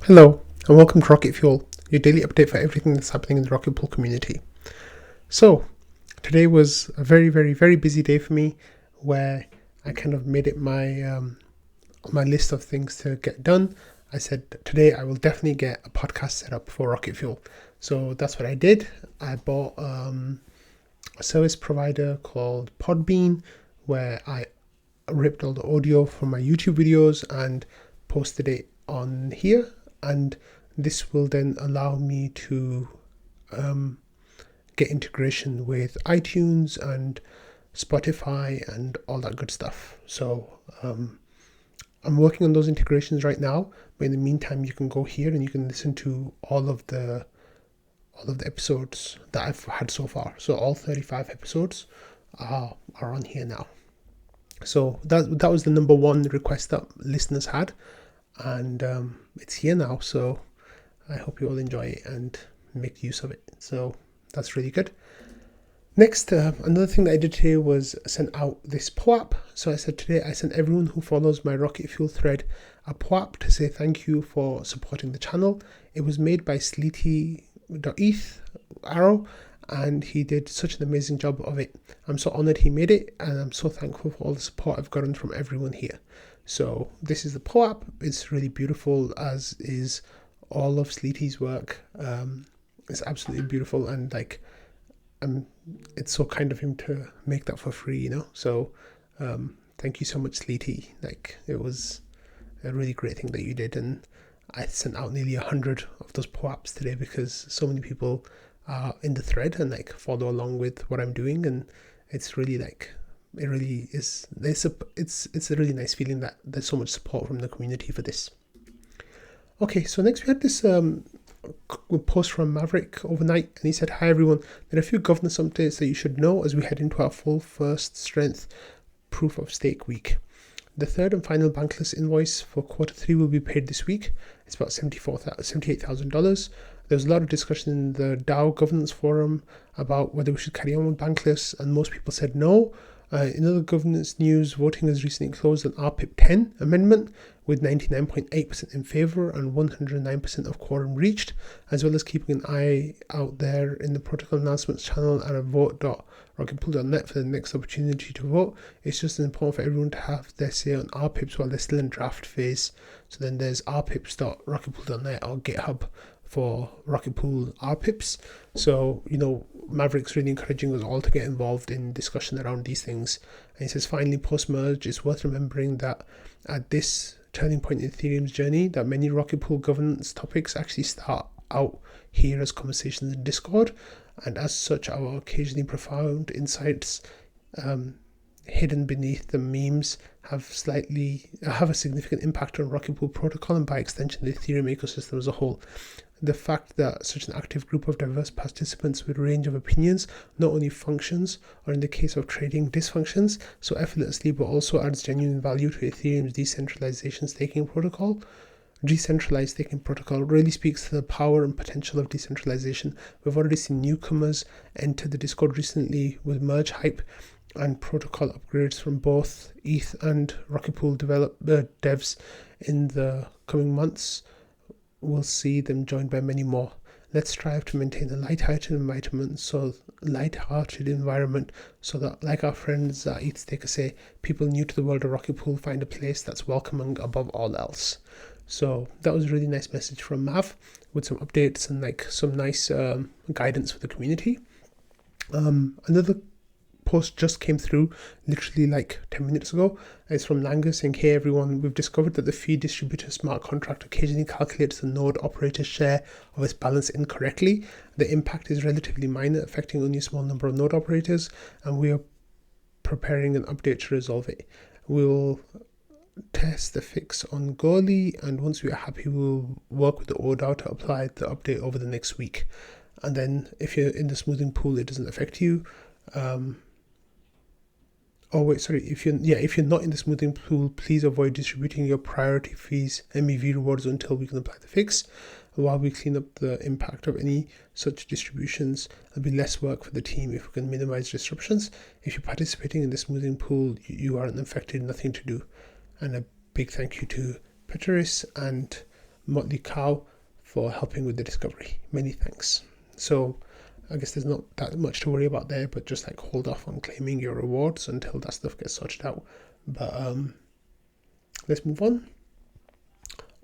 Hello, and welcome to Rocket Fuel, your daily update for everything that's happening in the Rocket Pool community. So, today was a very, very, very busy day for me, where I kind of made it my list of things to get done. I said today I will definitely get a podcast set up for Rocket Fuel. So that's what I did. I bought a service provider called Podbean, where I ripped all the audio from my YouTube videos and posted it on here. And this will then allow me to get integration with iTunes and Spotify and all that good stuff. So I'm working on those integrations right now, but in the meantime you can go here and you can listen to all of the episodes that I've had so far. So all 35 episodes are on here now. So that was the number one request that listeners had, and it's here now. So I hope you all enjoy it and make use of it. So that's really good. Next, another thing that I did today was send out this POAP. So I said today I sent everyone who follows my Rocket Fuel thread a POAP to say thank you for supporting the channel. It was made by Sleety.eth Arrow, and he did such an amazing job of it. I'm so honored he made it, and I'm so thankful for all the support I've gotten from everyone here. So this is the POAP. It's really beautiful, as is all of Sleety's work. It's absolutely beautiful, and it's so kind of him to make that for free, you know. So thank you so much, Sleety. It was a really great thing that you did, and I sent out nearly 100 of those POAPs today because so many people are in the thread and follow along with what I'm doing, and it's really it really is. It's a really nice feeling that there's so much support from the community for this. Okay, so next we had this post from Maverick overnight, and he said, "Hi everyone, there are a few governance updates that you should know as we head into our full first strength proof of stake week. The third and final bankless invoice for Q3 will be paid this week. It's about $78,000. There was a lot of discussion in the DAO governance forum about whether we should carry on with bankless, and most people said no. In other governance news, voting has recently closed on RPIP 10 amendment with 99.8% in favour and 109% of quorum reached, as well as keeping an eye out there in the protocol announcements channel and at vote.rocketpool.net for the next opportunity to vote. It's just important for everyone to have their say on RPIPs while they're still in draft phase. So then there's rpips.rocketpool.net or GitHub for Rocket Pool RPIPs. So, Maverick's really encouraging us all to get involved in discussion around these things. And he says, finally, post-merge, it's worth remembering that at this turning point in Ethereum's journey, that many Rocket Pool governance topics actually start out here as conversations in Discord. And as such, our occasionally profound insights hidden beneath the memes have a significant impact on Rocket Pool protocol and by extension the Ethereum ecosystem as a whole. The fact that such an active group of diverse participants with a range of opinions not only functions, or in the case of trading, dysfunctions, so effortlessly, but also adds genuine value to Ethereum's decentralized staking protocol really speaks to the power and potential of decentralization. We've already seen newcomers enter the Discord recently with merge hype and protocol upgrades from both ETH and Rocket Pool devs. In the coming months, we'll see them joined by many more. Let's strive to maintain a light-hearted environment so that, like our friends at ETH Staker say, people new to the world of Rocket Pool find a place that's welcoming above all else. So that was a really nice message from Mav with some updates and some nice guidance for the community. Another post just came through literally 10 minutes ago. It's from Langer saying, "Hey everyone, we've discovered that the Fee Distributor smart contract occasionally calculates the node operator's share of its balance incorrectly. The impact is relatively minor, affecting only a small number of node operators, and we are preparing an update to resolve it. We'll test the fix on Goalie, and once we are happy, we'll work with the ODAO to apply the update over the next week. And then if you're in the smoothing pool, it doesn't affect you. If you're not in the smoothing pool, please avoid distributing your priority fees MEV rewards until we can apply the fix. While we clean up the impact of any such distributions, there'll be less work for the team if we can minimize disruptions. If you're participating in the smoothing pool, you aren't affected, nothing to do." And a big thank you to Peteris and Motley Cow for helping with the discovery. Many thanks. So I guess there's not that much to worry about there, but just like hold off on claiming your rewards until that stuff gets sorted out. But let's move on.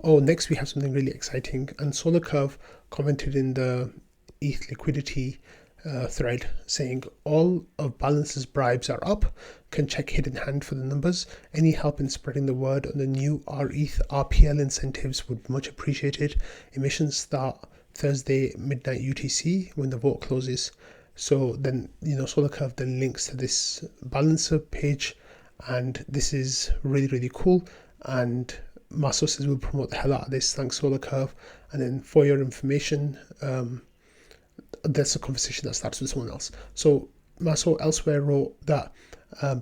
Oh, next we have something really exciting, and solarcurve commented in the ETH liquidity thread saying all of Balance's bribes are up. Can check hidden hand for the numbers. Any help in spreading the word on the new rETH RPL incentives would be much appreciated. Emissions start Thursday midnight UTC when the vote closes. So then, solarcurve then links to this Balancer page, and this is really, really cool. And Marceau says we'll promote the hell out of this. Thanks, solarcurve. And then for your information, there's a conversation that starts with someone else. So Marceau elsewhere wrote that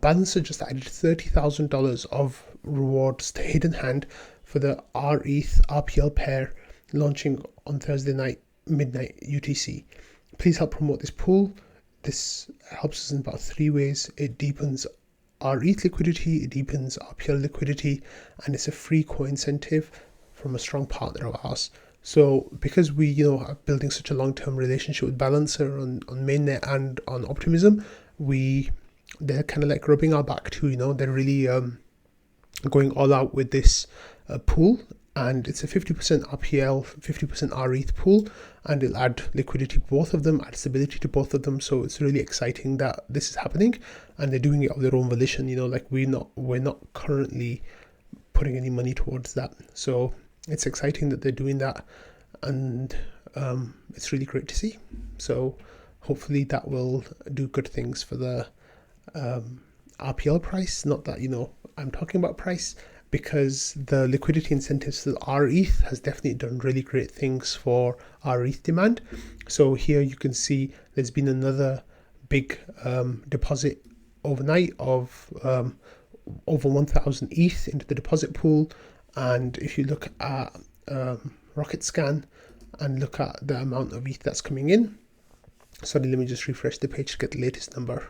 Balancer just added $30,000 of rewards to hidden hand for the rETH RPL pair launching on Thursday night midnight UTC. Please help promote this pool. This helps us in about 3 ways. It deepens rETH liquidity, it deepens RPL liquidity, and it's a free co-incentive from a strong partner of ours. So because we are building such a long-term relationship with Balancer on mainnet and on Optimism, they're kind of like rubbing our back too. They're really going all out with this pool, and it's a 50% RPL, 50% rETH pool, and it'll add liquidity to both of them, add stability to both of them. So it's really exciting that this is happening, and they're doing it of their own volition. Like we're not currently putting any money towards that. So it's exciting that they're doing that, and it's really great to see. So hopefully that will do good things for the RPL price. Not that I'm talking about price, because the liquidity incentives to the rETH has definitely done really great things for rETH demand. So here you can see there's been another big deposit overnight of over 1,000 ETH into the deposit pool. And if you look at Rocket Scan and look at the amount of ETH that's coming in, sorry, let me just refresh the page to get the latest number.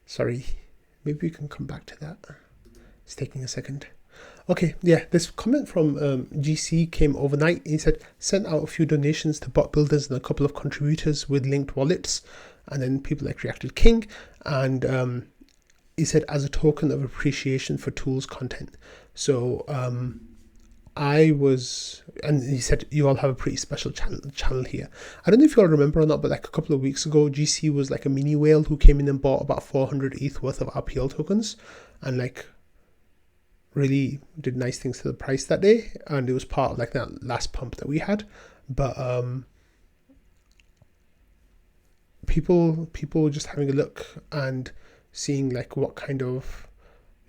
Sorry, maybe we can come back to that. It's taking a second. Okay, yeah, this comment from GC came overnight. He said, sent out a few donations to bot builders and a couple of contributors with linked wallets. And then people like Reacted King. And he said, as a token of appreciation for tools content. So and he said, you all have a pretty special channel here. I don't know if you all remember or not, but like a couple of weeks ago, GC was like a mini whale who came in and bought about 400 ETH worth of RPL tokens, and like really did nice things to the price that day. And it was part of like that last pump that we had. But people just having a look and seeing like what kind of,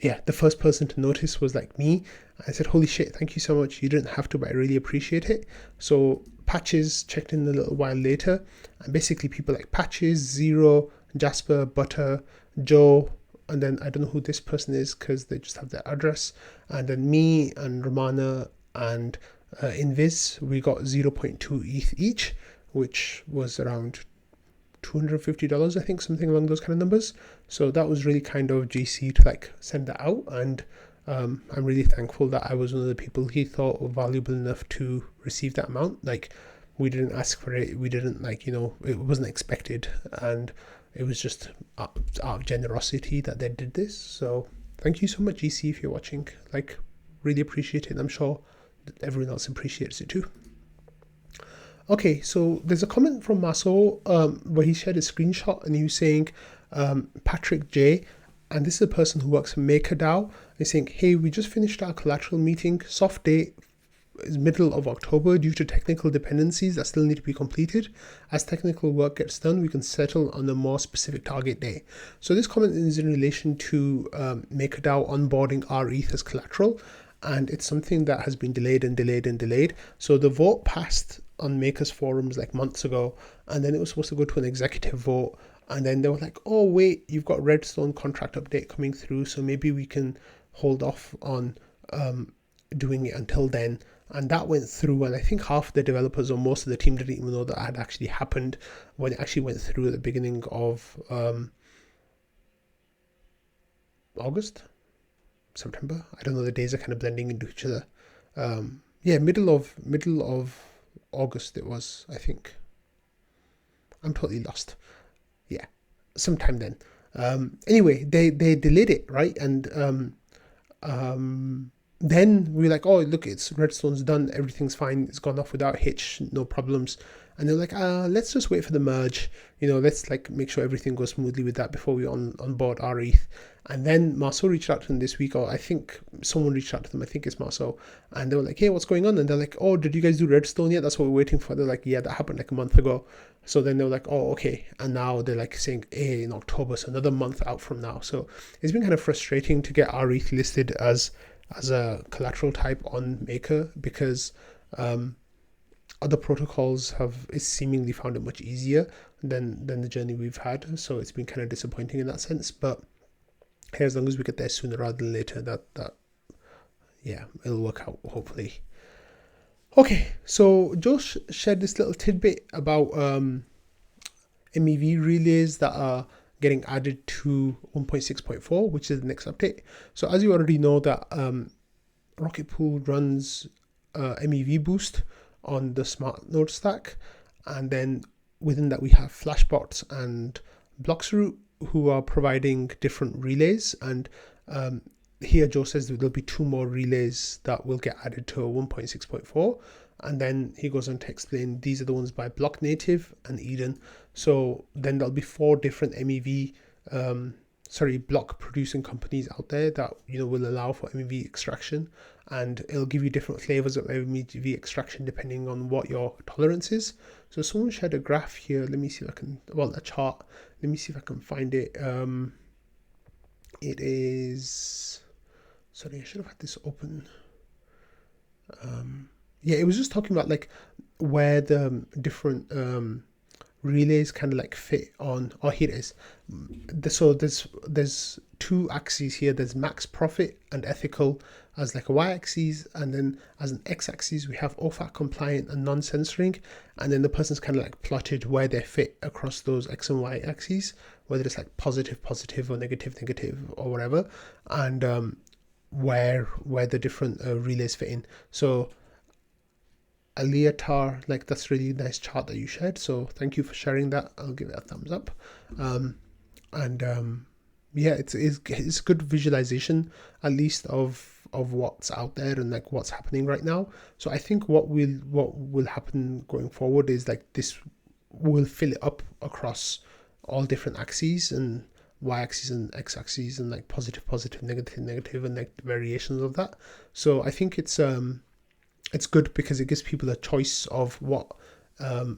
the first person to notice was like me. I said, holy shit, thank you so much. You didn't have to, but I really appreciate it. So Patches checked in a little while later, and basically people like Patches, Zero, Jasper, Butter, Joe, and then I don't know who this person is because they just have their address, and then me and Romana and Invis, we got 0.2 ETH each, which was around $250, I think, something along those kind of numbers. So that was really kind of GC to like send that out, and I'm really thankful that I was one of the people he thought were valuable enough to receive that amount. Like, we didn't ask for it, we didn't it wasn't expected, and it was just out of generosity that they did this. So thank you so much, GC, if you're watching. Like, really appreciate it, and I'm sure that everyone else appreciates it too. Okay, so there's a comment from Marceau where he shared a screenshot, and he was saying, Patrick J, and this is a person who works for MakerDAO, he's saying, hey, we just finished our collateral meeting. Soft date is middle of October due to technical dependencies that still need to be completed. As technical work gets done, we can settle on a more specific target day. So this comment is in relation to MakerDAO onboarding rETH as collateral, and it's something that has been delayed and delayed and delayed. So the vote passed on Makers forums like months ago, and then it was supposed to go to an executive vote, and then they were like, oh wait, you've got Redstone contract update coming through, so maybe we can hold off on doing it until then. And that went through, and I think half the developers or most of the team didn't even know that had actually happened when it actually went through at the beginning of August, September. I don't know. The days are kind of blending into each other. Yeah, middle of August it was, I think. I'm totally lost. Yeah, sometime then. Anyway, they delayed it, right? And then we were like, oh, look, it's Redstone's done, everything's fine, it's gone off without hitch, no problems. And they're like, let's just wait for the merge, let's like make sure everything goes smoothly with that before we onboard our rETH. And then Marceau reached out to them this week, or I think someone reached out to them, I think it's Marceau, and they were like, hey, what's going on? And they're like, oh, did you guys do Redstone yet? That's what we're waiting for. They're like, yeah, that happened like a month ago. So then they were like, oh, okay. And now they're like saying, hey, in October, so another month out from now. So it's been kind of frustrating to get our rETH listed as a collateral type on Maker, because other protocols have seemingly found it much easier than the journey we've had. So it's been kind of disappointing in that sense. But hey, as long as we get there sooner rather than later, that yeah, it'll work out hopefully. Okay, so Josh shared this little tidbit about MEV relays that are getting added to 1.6.4, which is the next update. So as you already know, that Rocket Pool runs MEV Boost on the smartnode stack, and then within that we have Flashbots and Bloxroot, who are providing different relays. And here Joe says there'll be 2 more relays that will get added to 1.6.4, and then he goes on to explain these are the ones by Block Native and Eden. So then there'll be 4 different MEV block producing companies out there that will allow for MEV extraction, and it'll give you different flavors of MEV extraction depending on what your tolerance is. So someone shared a graph here. Let me see if I can, a chart. Let me see if I can find it. It is, sorry, I should have had this open. Yeah, it was just talking about like where the different relays kind of like fit on. Oh, here it is. So there's 2 axes here. There's max profit and ethical as like a y-axis, and then as an x-axis we have OFAC compliant and non-censoring, and then the person's kind of like plotted where they fit across those x and y axes, whether it's like positive or negative or whatever, and where the different relays fit in. So Aliatar, like that's really nice chart that you shared, so thank you for sharing that. I'll give it a thumbs up. Yeah, it's good visualization, at least of what's out there and like what's happening right now. So I think what will happen going forward is like this will fill it up across all different axes, and y-axis and x-axis, and like positive, negative, and like variations of that. So I think it's good because it gives people a choice of what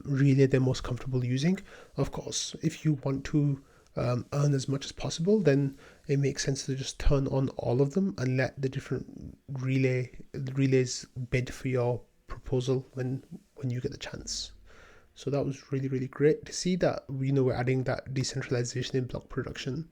relay they're most comfortable using. Of course, if you want to earn as much as possible, then it makes sense to just turn on all of them and let the different relays bid for your proposal when you get the chance. So that was really, really great to see that we're adding that decentralization in block production.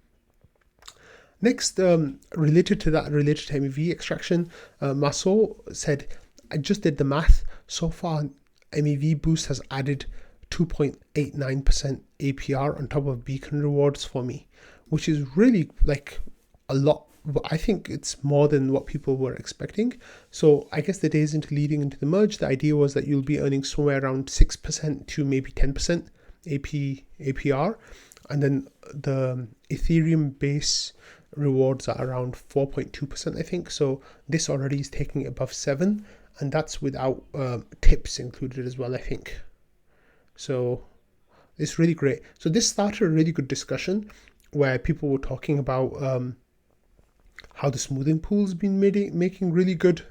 Next, related to MEV extraction, Marceau said, I just did the math. So far, MEV Boost has added 2.89% APR on top of beacon rewards for me, which is really like a lot. I think it's more than what people were expecting. So I guess the days leading into the merge, the idea was that you'll be earning somewhere around 6% to maybe 10% APR. And then the Ethereum base rewards are around 4.2%, I think. So this already is taking it above 7%. And that's without tips included as well, I think. So it's really great. So this started a really good discussion where people were talking about how the smoothing pool's been making really good,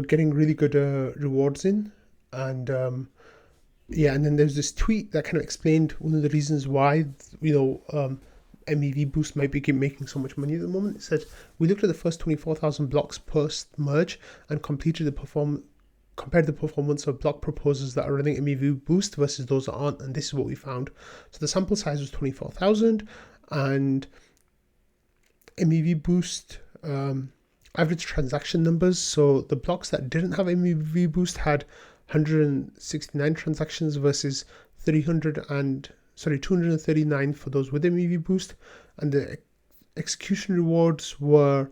getting really good rewards in. And yeah, and then there's this tweet that kind of explained one of the reasons why, MEV Boost might be making so much money at the moment. It said, we looked at the first 24,000 blocks post-merge and compared the performance of block proposals that are running MEV Boost versus those that aren't, and this is what we found. So the sample size was 24,000, and MEV Boost average transaction numbers. So the blocks that didn't have MEV Boost had 169 transactions versus 239 for those with MEV Boost, and the execution rewards were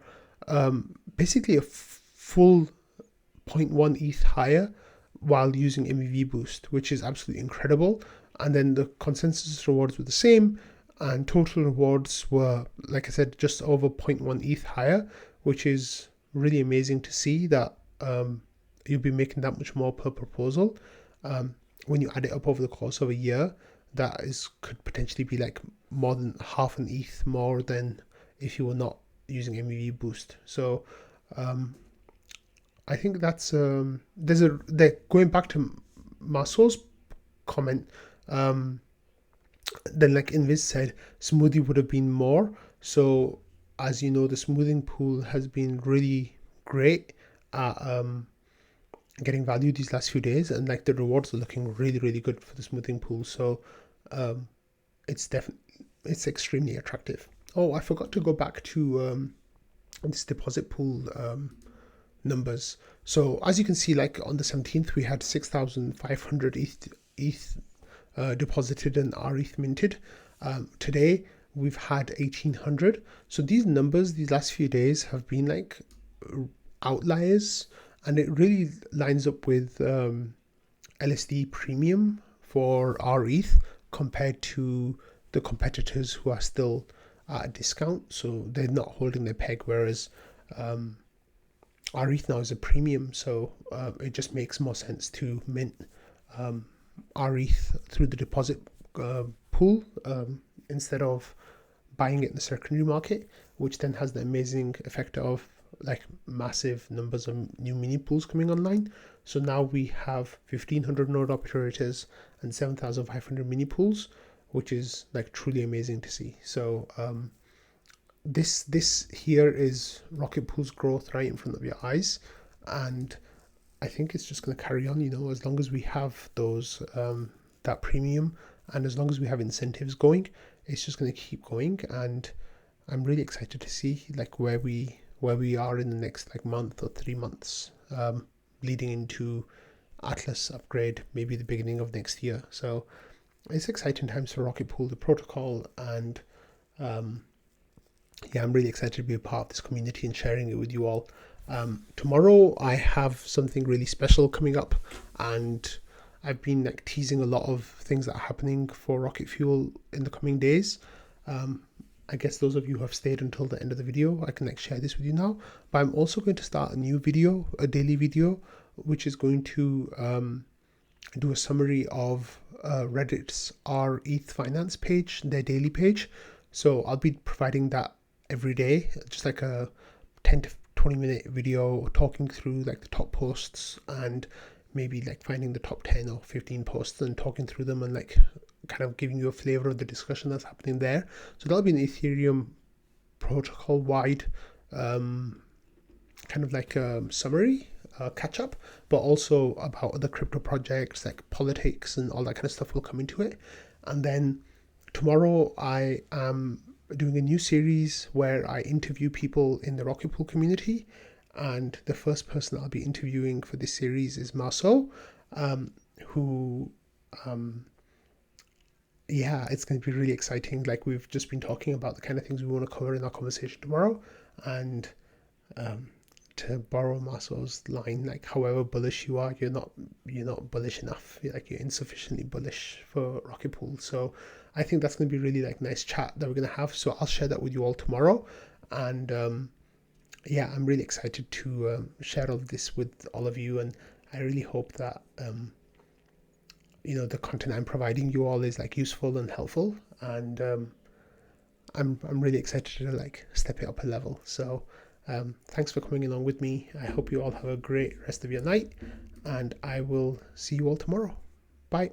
basically a full 0.1 ETH higher while using MEV Boost, which is absolutely incredible. And then the consensus rewards were the same, and total rewards were, like I said, just over 0.1 ETH higher, which is really amazing to see that you'll be making that much more per proposal. When you add it up over the course of a year, that could potentially be like more than half an ETH more than if you were not using MEV Boost. So I think that's going back to Marceau's comment. Then, like Invis said, smoothie would have been more. So as you know, the smoothing pool has been really great at getting value these last few days, and like the rewards are looking really, really good for the smoothing pool. So it's extremely attractive. Oh, I forgot to go back to this deposit pool numbers. So as you can see, like on the 17th, we had 6,500 ETH deposited and rETH minted. Today we've had 1,800. So these numbers, these last few days, have been like outliers, and it really lines up with LSD premium for rETH compared to the competitors who are still at a discount. So they're not holding their peg, whereas rETH now is a premium. So it just makes more sense to mint rETH through the deposit pool instead of buying it in the secondary market, which then has the amazing effect of like massive numbers of new mini pools coming online. So now we have 1,500 node operators and 7,500 mini pools, which is like truly amazing to see. So this here is Rocket Pool's growth right in front of your eyes, and I think it's just going to carry on, you know, as long as we have those that premium, and as long as we have incentives going, it's just going to keep going. And I'm really excited to see like where we are in the next like month or 3 months, leading into Atlas upgrade, maybe the beginning of next year. So it's exciting times for Rocket Pool, the protocol, and yeah, I'm really excited to be a part of this community and sharing it with you all. Tomorrow I have something really special coming up, and I've been like teasing a lot of things that are happening for Rocket Fuel in the coming days. I guess those of you who have stayed until the end of the video, I can like share this with you now. But I'm also going to start a new video, a daily video, which is going to do a summary of Reddit's rETH finance page, their daily page. So I'll be providing that every day, just like a 10 to 20-minute video talking through like the top posts, and maybe like finding the top 10 or 15 posts and talking through them, and like kind of giving you a flavor of the discussion that's happening there. So that'll be an Ethereum protocol wide kind of like a summary, catch up, but also about other crypto projects like politics and all that kind of stuff will come into it. And then tomorrow I am doing a new series where I interview people in the Rocket Pool community, and the first person I'll be interviewing for this series is Marceau, who yeah, it's going to be really exciting. Like, we've just been talking about the kind of things we want to cover in our conversation tomorrow, and to borrow Marceau's line, like, however bullish you are, you're not bullish enough. You're insufficiently bullish for Rocket Pool. So I think that's going to be really like nice chat that we're going to have. So I'll share that with you all tomorrow, and yeah, I'm really excited to share all of this with all of you, and I really hope that the content I'm providing you all is like useful and helpful, and I'm really excited to like step it up a level. So thanks for coming along with me. I hope you all have a great rest of your night, and I will see you all tomorrow. Bye.